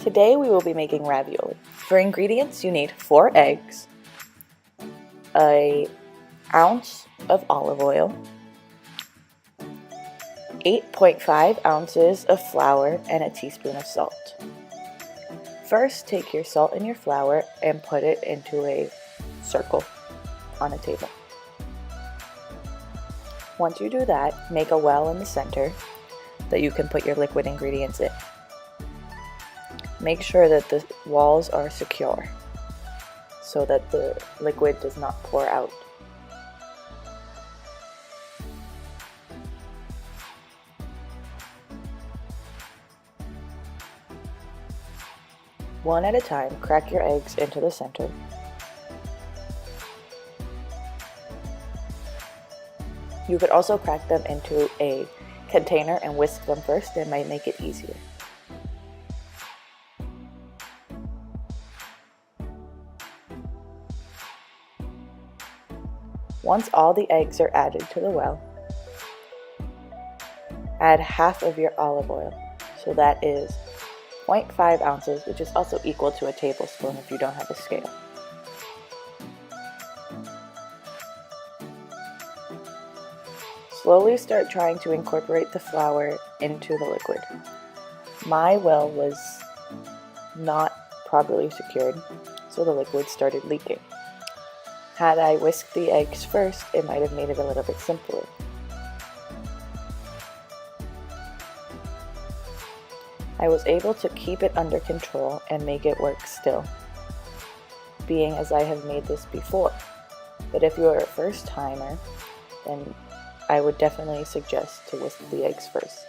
Today we will be making ravioli. For ingredients, you need 4 eggs, an ounce of olive oil, 8.5 ounces of flour, and a teaspoon of salt. First, take your salt and your flour and put it into a circle on a table. Once you do that, make a well in the center that you can put your liquid ingredients in. Make sure that the walls are secure so that the liquid does not pour out. One at a time, crack your eggs into the center. You could also crack them into a container and whisk them first. It might make it easier. Once all the eggs are added to the well, add half of your olive oil. So that is 0.5 ounces, which is also equal to a tablespoon if you don't have a scale. Slowly start trying to incorporate the flour into the liquid. My well was not properly secured, so the liquid started leaking. Had I whisked the eggs first, it might have made it a little bit simpler. I was able to keep it under control and make it work still, being as I have made this before. But if you are a first timer, then I would definitely suggest to whisk the eggs first,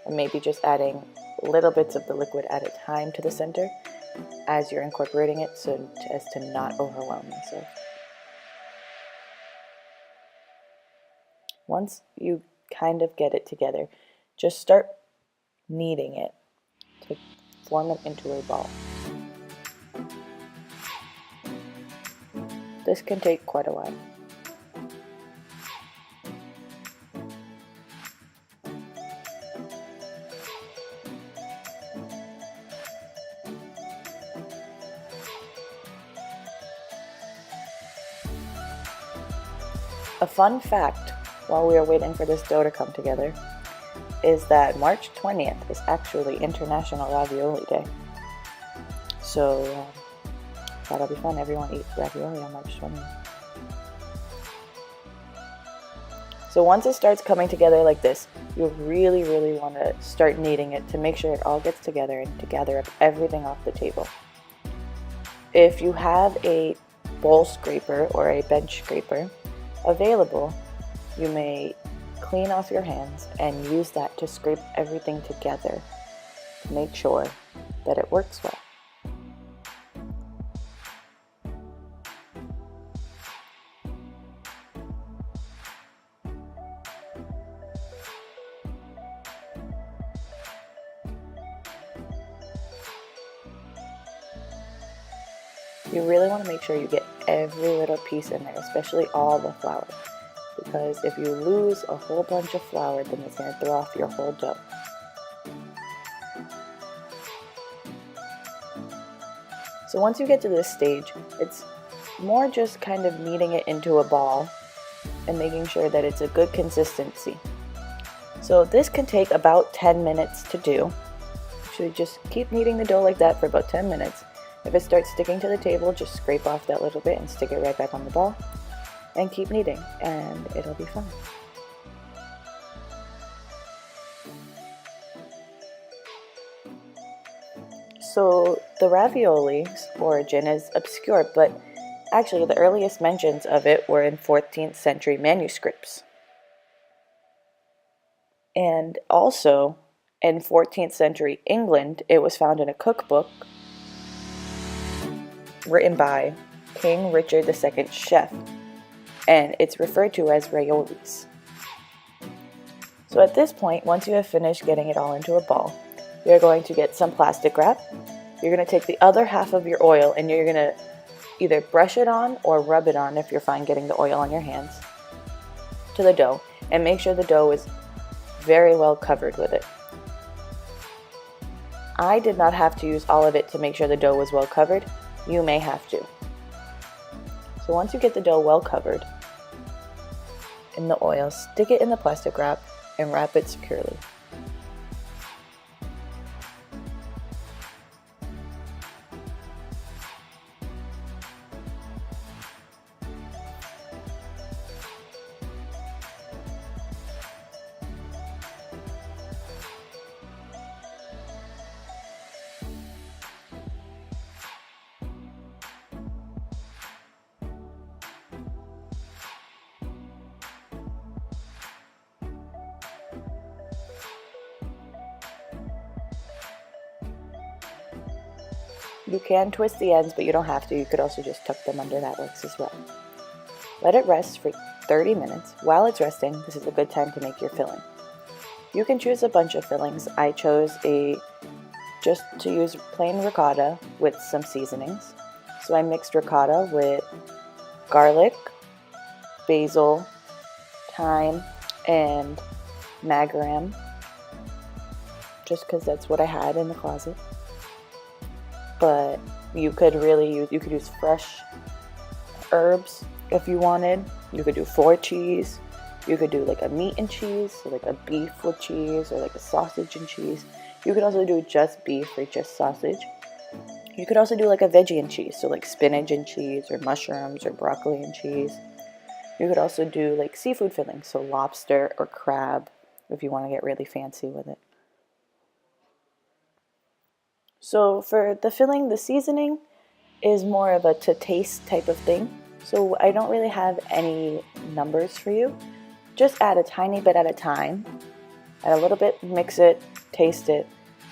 and maybe just adding little bits of the liquid at a time to the center as you're incorporating it, so as to not overwhelm yourself. Once you kind of get it together, just start kneading it to form it into a ball. This can take quite a while. A fun fact while we are waiting for this dough to come together is that March 20th is actually International Ravioli Day. So that'll be fun. Everyone eats ravioli on March 20th. So once it starts coming together like this, you really want to start kneading it to make sure it all gets together and to gather up everything off the table. If you have a bowl scraper or a bench scraper available, you may clean off your hands and use that to scrape everything together to make sure that it works well. You really want to make sure you get every little piece in there, especially all the flour, because if you lose a whole bunch of flour, then it's going to throw off your whole dough. So once you get to this stage, it's more just kind of kneading it into a ball and making sure that it's a good consistency. So this can take about 10 minutes to do. So just keep kneading the dough like that for about 10 minutes. If it starts sticking to the table, just scrape off that little bit and stick it right back on the ball. And keep kneading, and it'll be fun. So the ravioli's origin is obscure, but actually the earliest mentions of it were in 14th century manuscripts. And also in 14th century England, it was found in a cookbook written by King Richard II's chef, and it's referred to as raiolis. So at this point, once you have finished getting it all into a ball, you're going to get some plastic wrap. You're going to take the other half of your oil and you're going to either brush it on or rub it on, if you're fine getting the oil on your hands, to the dough, and make sure the dough is very well covered with it. I did not have to use all of it to make sure the dough was well covered. You may have to. So once you get the dough well covered in the oil, stick it in the plastic wrap and wrap it securely. You can twist the ends, but you don't have to. You could also just tuck them under, that works as well. Let it rest for 30 minutes. While it's resting, this is a good time to make your filling. You can choose a bunch of fillings. I chose just to use plain ricotta with some seasonings. So I mixed ricotta with garlic, basil, thyme, and marjoram, just because that's what I had in the closet. But you could use fresh herbs if you wanted. You could do 4 cheese. You could do like a meat and cheese, so like a beef with cheese, or like a sausage and cheese. You could also do just beef or just sausage. You could also do like a veggie and cheese, so like spinach and cheese, or mushrooms, or broccoli and cheese. You could also do like seafood fillings, so lobster or crab, if you want to get really fancy with it. So for the filling, the seasoning is more of a to taste type of thing. So I don't really have any numbers for you. Just add a tiny bit at a time. Add a little bit, mix it, taste it,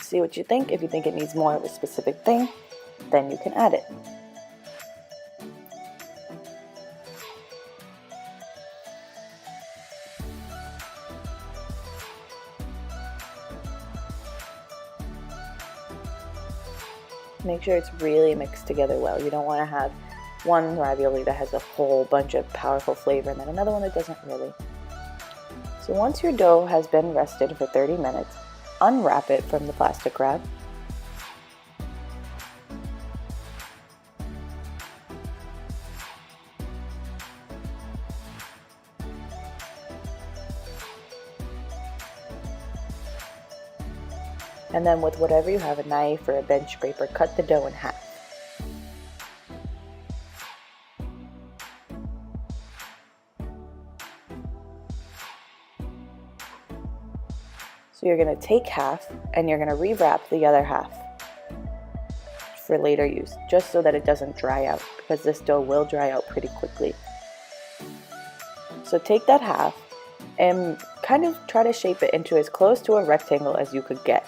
see what you think. If you think it needs more of a specific thing, then you can add it. Make sure it's really mixed together well. You don't want to have one ravioli that has a whole bunch of powerful flavor and then another one that doesn't really. So once your dough has been rested for 30 minutes, unwrap it from the plastic wrap. And then with whatever you have, a knife or a bench scraper, cut the dough in half. So you're going to take half and you're going to rewrap the other half for later use, just so that it doesn't dry out, because this dough will dry out pretty quickly. So take that half and kind of try to shape it into as close to a rectangle as you could get.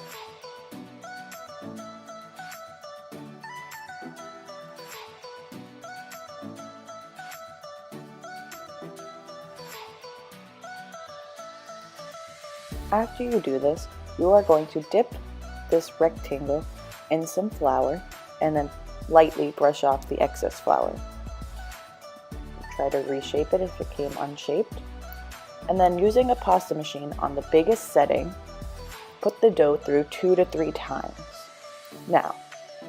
After you do this, you are going to dip this rectangle in some flour and then lightly brush off the excess flour. Try to reshape it if it came unshaped. And then using a pasta machine on the biggest setting, put the dough through 2 to 3 times. Now,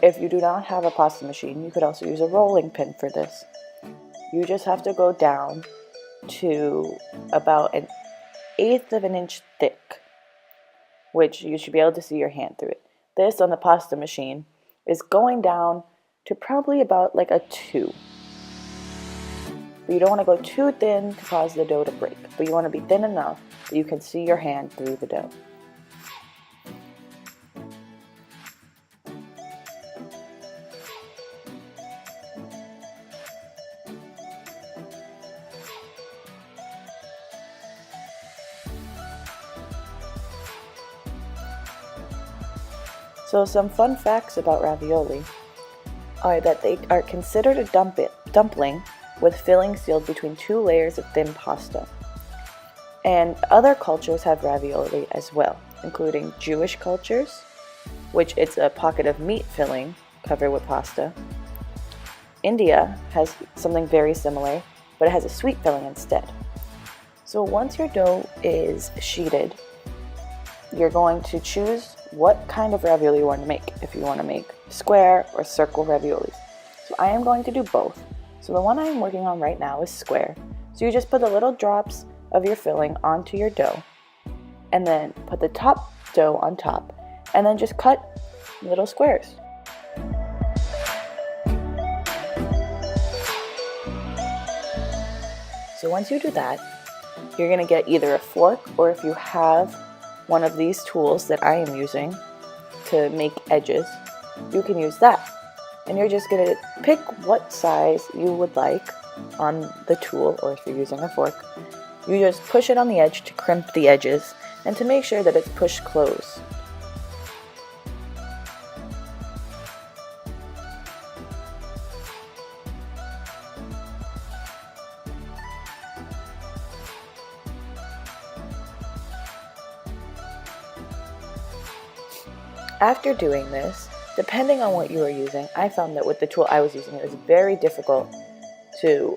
if you do not have a pasta machine, you could also use a rolling pin for this. You just have to go down to about 1/8 of an inch thick, which you should be able to see your hand through it. This on the pasta machine is going down to probably about like a 2. But you don't want to go too thin to cause the dough to break, but you want to be thin enough that you can see your hand through the dough. So some fun facts about ravioli are that they are considered a dumpling with filling sealed between 2 layers of thin pasta. And other cultures have ravioli as well, including Jewish cultures, which it's a pocket of meat filling covered with pasta. India has something very similar, but it has a sweet filling instead. So once your dough is sheeted, you're going to choose what kind of ravioli you want to make, if you want to make square or circle raviolis. So I am going to do both. So the one I am working on right now is square. So you just put the little drops of your filling onto your dough, and then put the top dough on top, and then just cut little squares. So once you do that, you're going to get either a fork, or if you have one of these tools that I am using to make edges, you can use that. And you're just going to pick what size you would like on the tool, or if you're using a fork, you just push it on the edge to crimp the edges and to make sure that it's pushed close. After doing this, depending on what you are using, I found that with the tool I was using, it was very difficult to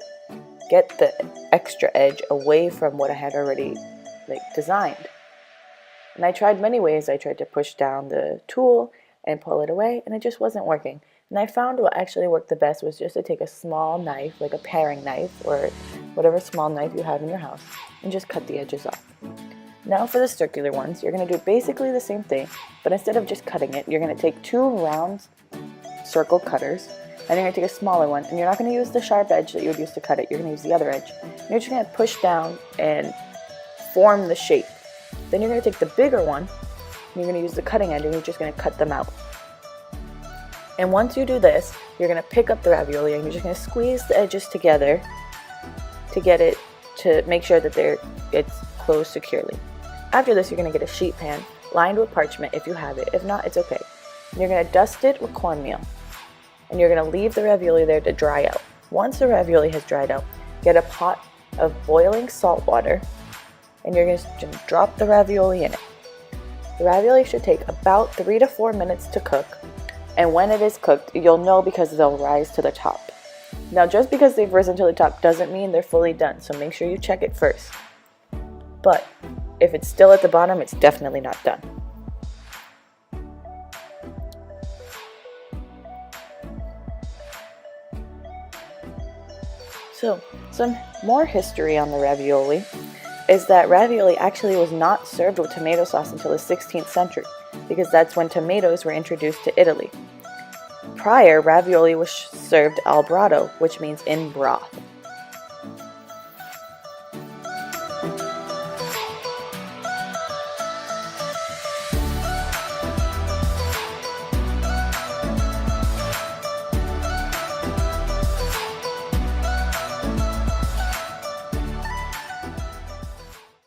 get the extra edge away from what I had already designed. And I tried many ways. I tried to push down the tool and pull it away, and it just wasn't working. And I found what actually worked the best was just to take a small knife, like a paring knife or whatever small knife you have in your house, and just cut the edges off. Now for the circular ones, you're going to do basically the same thing, but instead of just cutting it, you're going to take 2 round circle cutters, and you're going to take a smaller one, and you're not going to use the sharp edge that you would use to cut it, you're going to use the other edge. And you're just going to push down and form the shape. Then you're going to take the bigger one, and you're going to use the cutting edge, and you're just going to cut them out. And once you do this, you're going to pick up the ravioli, and you're just going to squeeze the edges together to get it to make sure that it's closed securely. After this, you're going to get a sheet pan lined with parchment if you have it. If not, it's okay. And you're going to dust it with cornmeal. And you're going to leave the ravioli there to dry out. Once the ravioli has dried out, get a pot of boiling salt water, and you're going to drop the ravioli in it. The ravioli should take about 3 to 4 minutes to cook, and when it is cooked, you'll know because they'll rise to the top. Now, just because they've risen to the top doesn't mean they're fully done, so make sure you check it first. But if it's still at the bottom, it's definitely not done. So, some more history on the ravioli is that ravioli actually was not served with tomato sauce until the 16th century, because that's when tomatoes were introduced to Italy. Prior, ravioli was served al brodo, which means in broth.